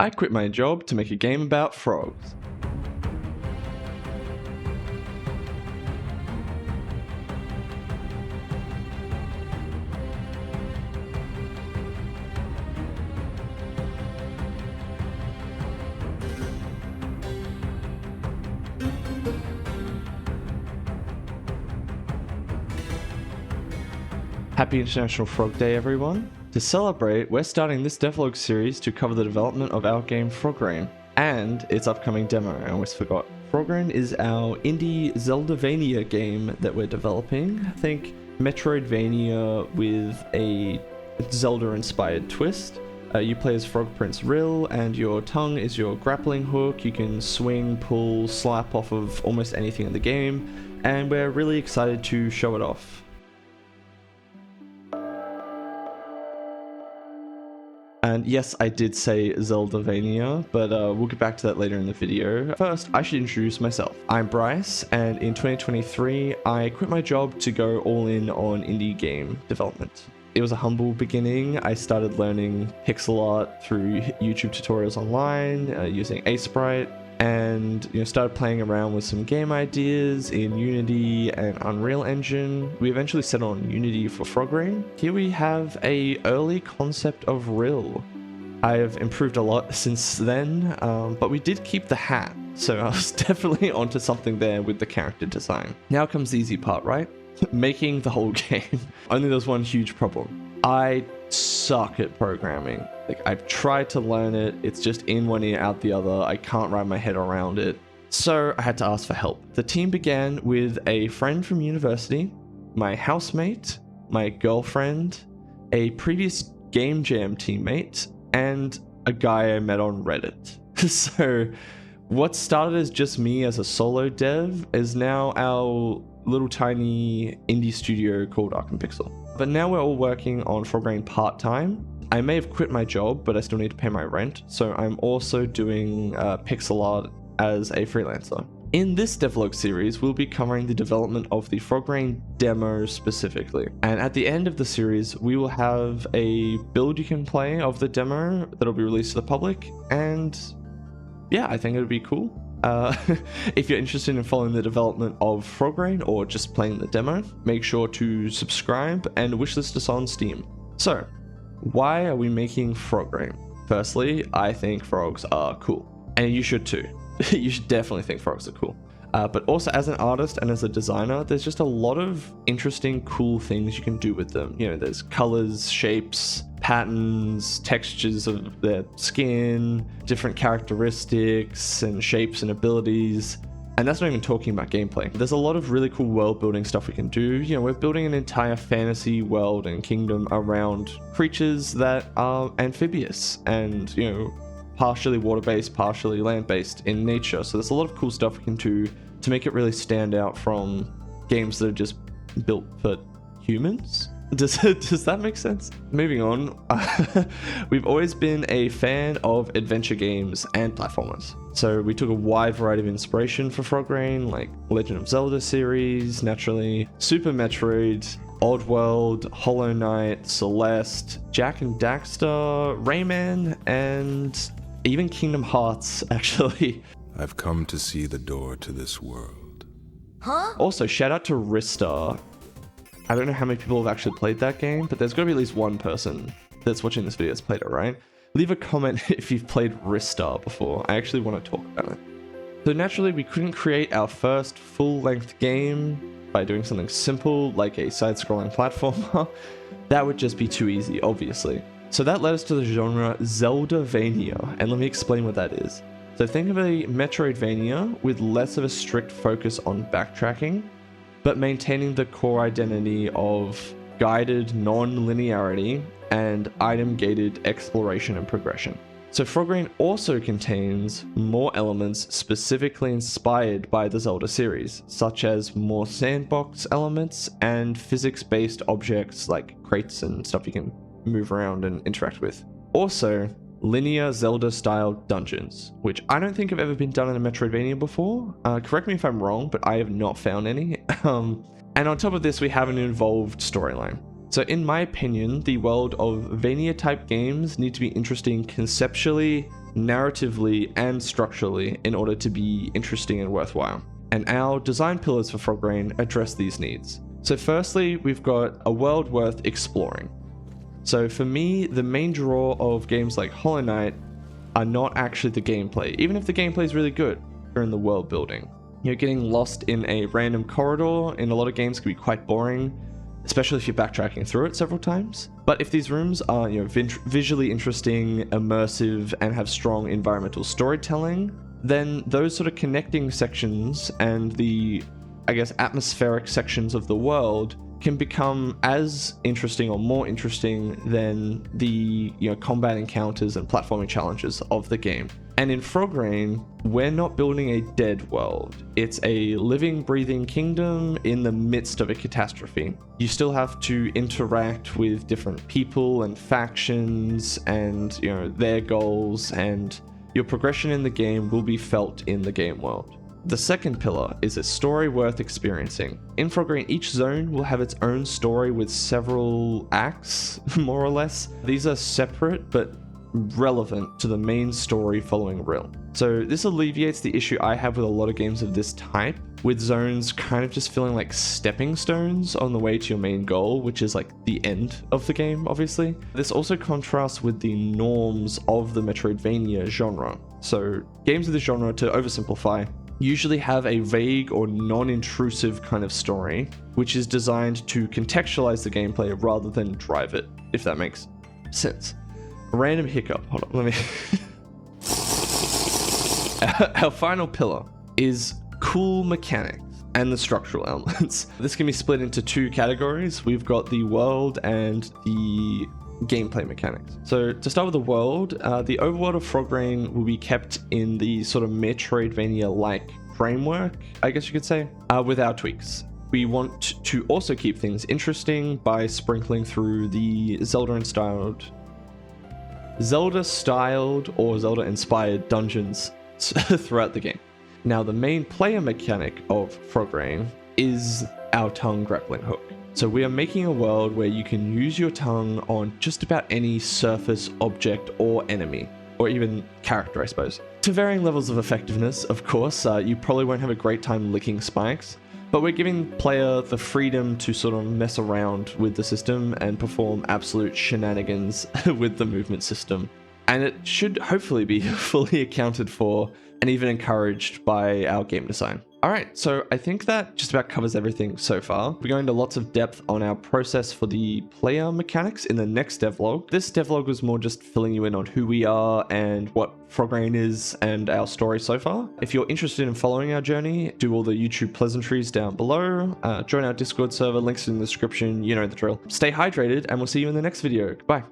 I quit my job to make a game about frogs. Happy International Frog Day, everyone. To celebrate, we're starting this devlog series to cover the development of our game Frogreign and its upcoming demo. I almost forgot. Frogreign is our indie Zeldavania game that we're developing. Think Metroidvania with a Zelda-inspired twist. You play as Frog Prince Rill, and your tongue is your grappling hook. You can swing, pull, slap off of almost anything in the game, and we're really excited to show it off. And yes, I did say Zeldavania, but we'll get back to that later in the video. First, I should introduce myself. I'm Bryce, and in 2023, I quit my job to go all in on indie game development. It was a humble beginning. I started learning pixel art through YouTube tutorials online, using Sprite, and started playing around with some game ideas in Unity and Unreal Engine. We eventually settled on Unity for Frogreign. Here we have an early concept of Rill. I have improved a lot since then, but we did keep the hat, so I was definitely onto something there with the character design. Now comes the easy part, right? Making the whole game. Only there's one huge problem. I suck at programming. Like, I've tried to learn it, it's just in one ear out the other. I can't wrap my head around it. So I had to ask for help. The team began with a friend from university, my housemate, my girlfriend, a previous Game Jam teammate, and a guy I met on Reddit. So what started as just me as a solo dev is now our little tiny indie studio called Arkanpixel. But now we're all working on Frogreign part-time. I may have quit my job, but I still need to pay my rent, so I'm also doing pixel art as a freelancer. In this devlog series, we'll be covering the development of the Frogreign demo specifically. And at the end of the series, we will have a build you can play of the demo that'll be released to the public, and yeah, I think it'll be cool. If you're interested in following the development of Frogreign or just playing the demo, make sure to subscribe and wishlist us on Steam. So, why are we making Frogreign? Firstly, I think frogs are cool, and you should too. You should definitely think frogs are cool. But also as an artist and as a designer, there's just a lot of interesting, cool things you can do with them. There's colors, shapes, patterns, textures of their skin, different characteristics and shapes and abilities. And that's not even talking about gameplay. There's a lot of really cool world building stuff we can do. We're building an entire fantasy world and kingdom around creatures that are amphibious and, partially water-based, partially land-based in nature. So there's a lot of cool stuff we can do to make it really stand out from games that are just built for humans. Does that make sense? Moving on, we've always been a fan of adventure games and platformers. So we took a wide variety of inspiration for Frogreign, like Legend of Zelda series, naturally, Super Metroid, Oddworld, Hollow Knight, Celeste, Jak and Daxter, Rayman, and even Kingdom Hearts, actually. I've come to see the door to this world. Huh? Also, shout out to Ristar. I don't know how many people have actually played that game, but there's got to be at least one person that's watching this video that's played it, right? Leave a comment if you've played Ristar before. I actually want to talk about it. So naturally, we couldn't create our first full-length game by doing something simple like a side-scrolling platformer. That would just be too easy, obviously. So that led us to the genre Zeldavania, and let me explain what that is. So think of a Metroidvania with less of a strict focus on backtracking, but maintaining the core identity of guided non-linearity and item-gated exploration and progression. So Frogreign also contains more elements specifically inspired by the Zelda series, such as more sandbox elements and physics-based objects like crates and stuff you can move around and interact with. Also, linear Zelda-style dungeons, which I don't think have ever been done in a Metroidvania before. Correct me if I'm wrong, but I have not found any. And on top of this, we have an involved storyline. So in my opinion, the world of Vania type games need to be interesting conceptually narratively and structurally in order to be interesting and worthwhile. And our design pillars for Frogreign address these needs. So firstly, we've got a world worth exploring. So for me, the main draw of games like Hollow Knight are not actually the gameplay, even if the gameplay is really good. You're in the world building. You're getting lost in a random corridor in a lot of games can be quite boring, especially if you're backtracking through it several times. But if these rooms are, visually interesting, immersive, and have strong environmental storytelling, then those sort of connecting sections and the, I guess, atmospheric sections of the world can become as interesting or more interesting than the combat encounters and platforming challenges of the game. And in Frogreign, we're not building a dead world. It's a living, breathing kingdom in the midst of a catastrophe. You still have to interact with different people and factions and their goals, and your progression in the game will be felt in the game world. The second pillar is a story worth experiencing. In Frogreign, each zone will have its own story with several acts, more or less. These are separate but relevant to the main story following Rill. So this alleviates the issue I have with a lot of games of this type, with zones kind of just feeling like stepping stones on the way to your main goal, which is like the end of the game, obviously. This also contrasts with the norms of the Metroidvania genre. So games of this genre, to oversimplify, usually have a vague or non-intrusive kind of story, which is designed to contextualize the gameplay rather than drive it, if that makes sense. A random hiccup. Hold on, let me... Our final pillar is cool mechanics and the structural elements. This can be split into two categories. We've got the world and the gameplay mechanics. So to start with the world, the overworld of Frogreign will be kept in the sort of Metroidvania-like framework, I guess you could say, with our tweaks. We want to also keep things interesting by sprinkling through the Zelda-styled or Zelda-inspired dungeons throughout the game. Now, the main player mechanic of Frogreign is our tongue grappling hook. So we are making a world where you can use your tongue on just about any surface, object, or enemy, or even character, I suppose. To varying levels of effectiveness, of course, you probably won't have a great time licking spikes, but we're giving player the freedom to sort of mess around with the system and perform absolute shenanigans with the movement system. And it should hopefully be fully accounted for and even encouraged by our game design. Alright, so I think that just about covers everything so far. We're going into lots of depth on our process for the player mechanics in the next devlog. This devlog was more just filling you in on who we are and what Frogreign is and our story so far. If you're interested in following our journey, do all the YouTube pleasantries down below. Join our Discord server, links in the description, you know the drill. Stay hydrated and we'll see you in the next video. Goodbye.